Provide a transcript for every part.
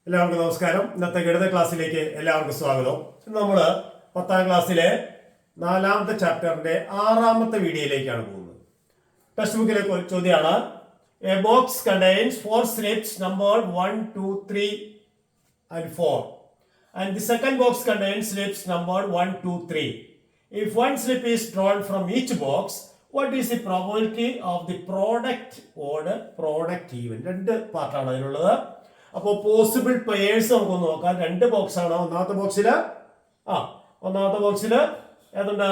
എല്ലാവർക്കും നമസ്കാരം. ഇന്നത്തെ ഗണിത ക്ലാസ്സിലേക്ക് എല്ലാവർക്കും സ്വാഗതം. നമ്മൾ 10ാം ക്ലാസ്സിലെ 4ാമത്തെ ചാപ്റ്ററിന്റെ 6ാമത്തെ വീഡിയോയിലേക്കാണ് പോകുന്നത്. ടെക്സ്റ്റ് ബുക്കിലെ ചോദ്യമാണ്, A box contains 4 slips numbered 1, 2, 3 and 4 and the second box contains slips numbered 1, 2, 3. If one slip is drawn from each box, what is the probability of the product odd product even? രണ്ട് പാർട്ടാണ് അതിനുള്ളത്. അപ്പോൾ possible pairs നമുക്കൊന്ന് നോക്കാം. 2 box ആണ്. ഒന്നാമത്തെ ബോക്സിൽ ഏതുണ്ട്?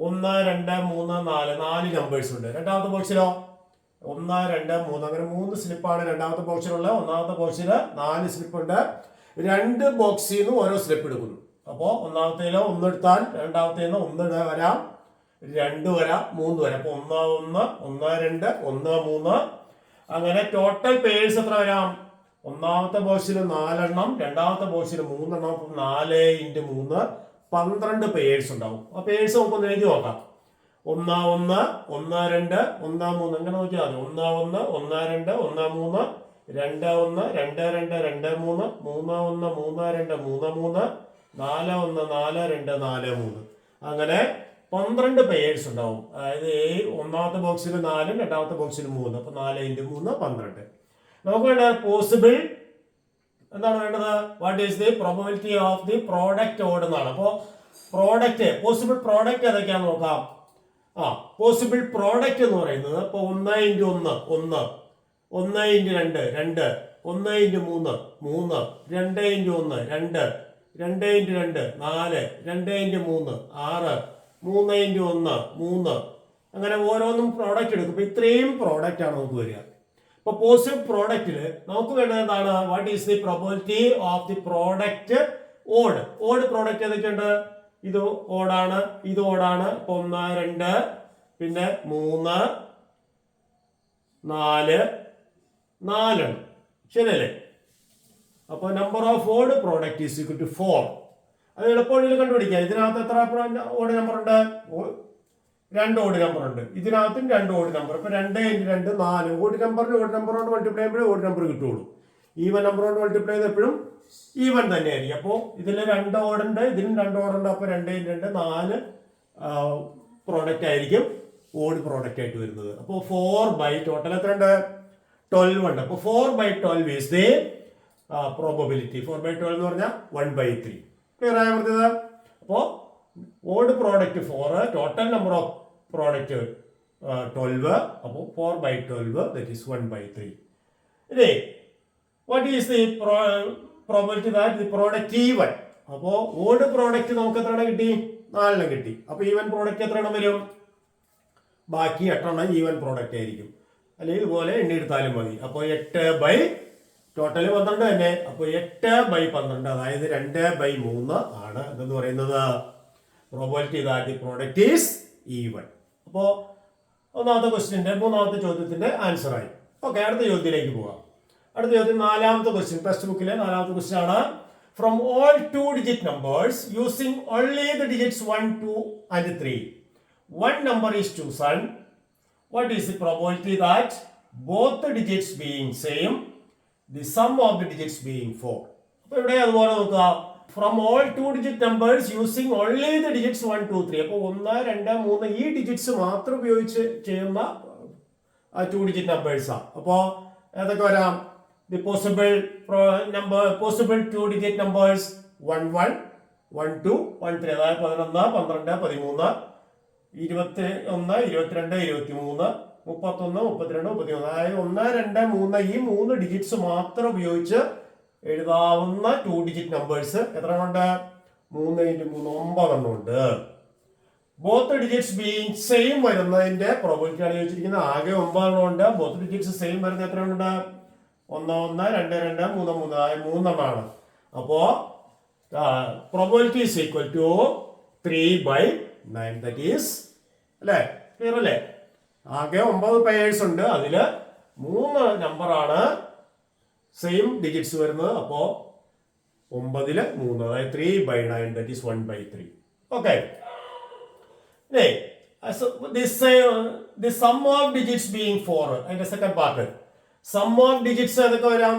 1, 2, 3, 4 numbers ഉണ്ട്. രണ്ടാമത്തെ ബോക്സിലോ 1, 2, 3 അങ്ങനെ 3 സ്ലിപ്പാണ് രണ്ടാമത്തെ ബോക്സിലുള്ള. ഒന്നാമത്തെ ബോക്സിൽ 4 സ്ലിപ്പ് ഉണ്ട്. 2 ബോക്സിൽ നിന്ന് ഓരോ സ്ലിപ്പ് എടുക്കുന്നു. അപ്പോൾ ഒന്നാമത്തേലോ 1 എടുത്താൽ രണ്ടാമത്തേന്ന് 1 വരാം, 2 വരാം, 3 വരാം. അപ്പോൾ 1, 1, 1, 2, 1, 3 അങ്ങനെ ടോട്ടൽ പേഴ്സ് എത്ര വരാം? ഒന്നാമത്തെ ബോക്സിൽ 4 എണ്ണം, രണ്ടാമത്തെ ബോക്സിൽ 3 എണ്ണം. 4 × 3 12 പേഴ്സ് ഉണ്ടാവും. ആ പേഴ്സ് നമുക്കൊന്ന് എഴുതി നോക്കാം. 1, 1, 1, 2, 1, 3 അങ്ങനെ നോക്കിയാൽ മതി. 1, 1, 1, 2, 1, 3 2, 1, 2, 2, 2, 3 3, 1, 3, 2, 3, 3 4, 1, 4, 2, 4, 3 അങ്ങനെ 12 പേഴ്സ് ഉണ്ടാവും. അതായത് ഒന്നാമത്തെ ബോക്സിൽ 4, രണ്ടാമത്തെ ബോക്സിൽ 3. അപ്പൊ 4 × 3 12. നമുക്ക് വേണ്ടത് പോസിബിൾ എന്താണ് വേണ്ടത്? What is the probability of the product odd എന്നാണ്. അപ്പോൾ പ്രോഡക്റ്റ് പോസിബിൾ പ്രോഡക്റ്റ് ഏതൊക്കെയാന്ന് നോക്കാം. പോസിബിൾ പ്രോഡക്റ്റ് എന്ന് പറയുന്നത് ഇപ്പോൾ 1 × 1 1, 1 × 2 2, 1 × 3 3, 2 × 1 2, 2 × 2 4, 2 × 3 6, 3 × 1 3 അങ്ങനെ ഓരോന്നും പ്രോഡക്റ്റ് എടുക്കും. ഇപ്പൊ ഇത്രയും പ്രോഡക്റ്റ് ആണ് നമുക്ക് വരിക. ഇപ്പൊ പോസിബിൾ പ്രോഡക്റ്റില് നമുക്ക് വേണ്ടത് എന്താണ്? What is the probability of the product odd. Odd product ഏതൊക്കെയുണ്ട്? ഇത് ഓടാണ്, ഇത് ഓടാണ്. 1, 2 പിന്നെ 3 4 4 ശരിയല്ലേ? അപ്പൊ number of odd product is equal to 4. അത് എളുപ്പവഴിയിൽ കണ്ടുപിടിക്കാം. ഇതിനകത്ത് എത്ര ഓഡ് നമ്പർ ഉണ്ട്? 2 ഓഡ് നമ്പർ ഉണ്ട്. ഇതിനകത്തും 2 ഓഡ് നമ്പർ. ഇപ്പൊ 2 × 2 4. ഓഡ് നമ്പറോട് മൾട്ടിപ്ലൈ ചെയ്യുമ്പോഴേ ഓഡ് നമ്പർ കിട്ടുള്ളൂ. ഈവൻ നമ്പറോട് മൾട്ടിപ്ലൈ ചെയ്ത് എപ്പോഴും ഈവൻ തന്നെയായിരിക്കും. അപ്പോൾ ഇതിൽ 2 ഓടുണ്ട്, ഇതിലും 2 ഓടുണ്ട്. അപ്പൊ 2 × 2 4 പ്രോഡക്റ്റ് ആയിരിക്കും ഓഡ് പ്രോഡക്റ്റ് ആയിട്ട് വരുന്നത്. അപ്പോൾ 4 ടോട്ടൽ എത്ര ഉണ്ട്? 12 ഉണ്ട്. അപ്പോൾ 4/12 ഈസ് ദി പ്രോബബിലിറ്റി. 4/12 എന്ന് പറഞ്ഞാൽ 1/3. ക്ലിയർ ആയ പറഞ്ഞത്? അപ്പോൾ odd product 4, total number of product 12. അപ്പോൾ 4/12 ദാറ്റ് ഈസ് 1/3. ഇനി what is the probability that the product even. അപ്പോൾ ഓഡ് പ്രോഡക്റ്റ് നമുക്ക് എത്ര എണ്ണം കിട്ടി? 4 എണ്ണം കിട്ടി. അപ്പോൾ ഈവൻ പ്രോഡക്റ്റ് എത്ര എണ്ണം വരും? ബാക്കി 8 എണ്ണം ഈവൻ പ്രോഡക്റ്റ് ആയിരിക്കും. അല്ലെങ്കിൽ ഇതുപോലെ എണ്ണിയെടുത്താലും മതി. അപ്പോൾ 8 ടോട്ടൽ 12 തന്നെ. അപ്പോൾ 8/12 അതായത് 2/3 ആണ് എന്ന് പറയുന്നത് probability that the product is even. അപ്പോൾ ഒന്നാമത്തെ ക്വസ്റ്റ്യന്റെ 3ാമത്തെ ചോദ്യത്തിന്റെ ആൻസർ ആയി. ഓക്കെ, അടുത്ത ചോദ്യത്തിലേക്ക് പോകാം. അടുത്ത ചോദ്യം 4ാമത്തെ ക്വസ്റ്റ്യൻ, ടെക്സ്റ്റ് ബുക്കിലെ 4ാമത്തെ ക്വസ്റ്റ്യൻ ആണ്. From all 2-digit numbers using only the digits 1, 2 and 3, one number is chosen. What is the probability that both the digits being same, the sum of the digits being 4? അപ്പോൾ ഇവിടെ അതുപോലെ നോക്കുക. From all 2-digit numbers using only the digits 1, 2, 3. അപ്പോൾ 1, 2, 3 ഈ digits മാത്രം ഉപയോഗിച്ച് ചെയ്യുന്ന 2-digit numbers-ആണ്. അപ്പോൾ ഏതൊക്കെ വരാം? ദി പോസിബിൾ 2-digit numbers 1, 1, 1, 2, 1, 3 അതായത് 11, 12, 13, 21, 22, 23, 31, 32, 33 അതായത് 1, 2, 3 ഈ 3 ഡിജിറ്റ്സ് മാത്രം ഉപയോഗിച്ച് എഴുതാവുന്ന 2-digit നമ്പേഴ്സ് എത്ര ഉണ്ട്? 3 × 3 9 എണ്ണം ഉണ്ട്. ബോത്ത് ഡിജിറ്റ്സ് ബീയിങ് സെയിം വരുന്നതിന്റെ പ്രോബബിലിറ്റി ആണ് ചോദിച്ചിരിക്കുന്നത്. ആകെ 9 എണ്ണം ഉണ്ട്. ബോത്ത് ഡിജിറ്റ്സ് സെയിം വരുന്നത് എത്ര ഉണ്ട്? 1, 1, 2, 2, 3, 3 അതായത് 3 എണ്ണമാണ്. അപ്പോ probability is equal to 3/9. That is അല്ലേ? ക്ലിയർ അല്ലേ? ആകെ 9 പേഴ്സ് ഉണ്ട്. അതില് 3 നമ്പറാണ് സെയിം ഡിജിറ്റ്സ് വരുന്നത്. അപ്പോ 9 ൽ 3 അതായത് 3/9 that is 1/3. Okay, the sum of digits being 4 അതിന്റെ second part. Sum of digits ഏതൊക്കെ വരാം?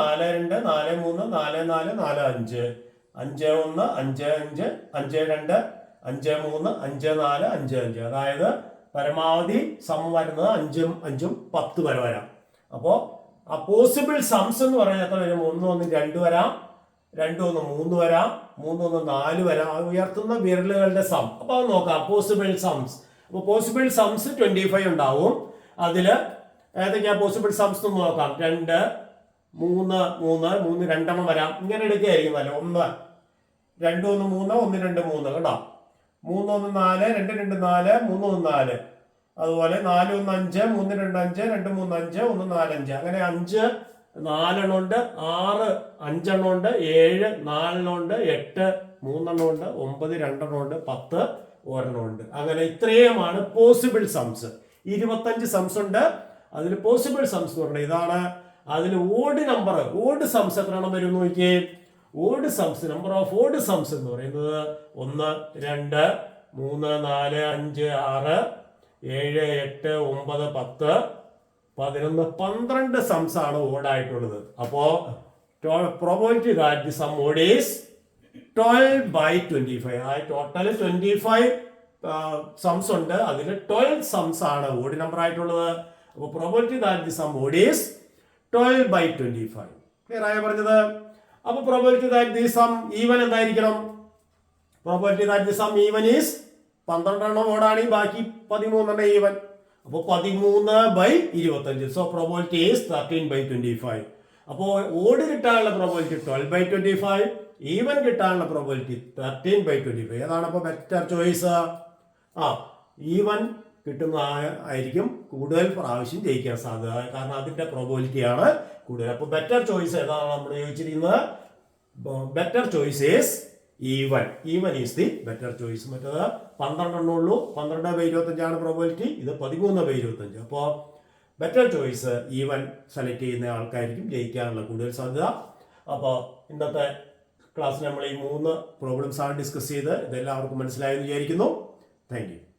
4 2 4 3 4 4 4 5 5 1 5 5 5 2 5 3 5 4 5 5. അതായത് പരമാവധി സം വരുന്നത് 5ഉം 5ഉം 10 വരെ വരാം. അപ്പോൾ ആ പോസിബിൾ സംസ് എന്ന് പറയുന്നത് എത്ര വരും? 1 1 2 വരാം, 2 1 3 വരാം, 3 1 4 വരാം. ഉയർത്തുന്ന വിരലുകളുടെ സം. അപ്പൊ അത് നോക്കാം, പോസിബിൾ സംസ്. അപ്പൊ പോസിബിൾ സംസ് 25 ഉണ്ടാവും. അതില് ഏതൊക്കെയാ പോസിബിൾ സംസ് എന്ന് നോക്കാം. 2 3 3 3 രണ്ടെണ്ണം വരാം. ഇങ്ങനെ എടുക്കുകയായിരിക്കും അല്ലേ. 1 2 1 3 1 2 3 കേട്ടോ. 3 1 4 2 2 4 3 1 4. അതുപോലെ 4 1 5 3 2 5 2 3 5 1 4 5. അങ്ങനെ 5 4 ഉണ്ട്, 6 5 ഉണ്ട്, 7 4 ഉണ്ട്, 8 3 ഉണ്ട്, 9 2 ഉണ്ട്, 10 1 ഉണ്ട്. അങ്ങനെ ഇത്രയുമാണ് പോസിബിൾ സംസ്. 25 സംസ് ഉണ്ട്. അതിൽ പോസിബിൾ സംസ് എന്ന് പറഞ്ഞാൽ ഇതാണ്. അതിൽ ഓഡ് നമ്പർ, ഓഡ് സംസ് എത്ര എണ്ണം വരും നോക്കിയേ. ഓഡ് സംസ്, നമ്പർ ഓഫ് ഓഡ് സംസ് എന്ന് പറയുന്നത് 1 2 3 4 5 6 7 8 9 10 11 12 സംസ് ആണ് ഓടായിട്ടുള്ളത്. അപ്പോ probability that the sum odd is 12/25. ആ ടോട്ടൽ 25 സംസ് ഉണ്ട്. അതിൽ 12 സംസ് ആണ് ഓഡ് നമ്പർ ആയിട്ടുള്ളത്. അപ്പോൾ probability that the sum odd is 12/25. Clear ആയ പറഞ്ഞത്? അപ്പൊ probability that the sum even എന്തായിരിക്കണം? Probability that the sum even is 12 എണ്ണം ഓടാണെങ്കിൽ ബാക്കി 13 എണ്ണം ഈവൻ. അപ്പൊ 13/25. So probability is 13/25. അപ്പോ ഓഡ് കിട്ടാനുള്ള പ്രോബബിലിറ്റി 12/25, ഈവൻ കിട്ടാനുള്ള പ്രോബബിലിറ്റി 13/25. ഏതാണ് അപ്പൊ ബെറ്റർ ചോയ്സ്? ഈവൻ കിട്ടുന്ന ആയിരിക്കും കൂടുതൽ പ്രാവശ്യം ജയിക്കാൻ സാധ്യത. കാരണം അതിന്റെ പ്രോബബിലിറ്റിയാണ് കൂടുതൽ. അപ്പൊ ബെറ്റർ ചോയ്സ് ഏതാണ് നമ്മൾ ചോദിച്ചിരിക്കുന്നത്? Better choice is even. Even is the better choice. മറ്റേത് 12 എണ്ണം ഉള്ളൂ. 12/25 ആണ് പ്രോബബിലിറ്റി. ഇത് 13/25. അപ്പോൾ ബെറ്റർ ചോയ്സ് ഈവൻ സെലക്ട് ചെയ്യുന്ന ആൾക്കായിരിക്കും ജയിക്കാനുള്ള കൂടുതൽ സാധ്യത. അപ്പോൾ ഇന്നത്തെ ക്ലാസ്സിൽ നമ്മൾ ഈ 3 പ്രോബ്ലംസ് ആണ് ഡിസ്കസ് ചെയ്ത്. ഇതെല്ലാവർക്കും മനസ്സിലായെന്ന് വിചാരിക്കുന്നു. Thank you.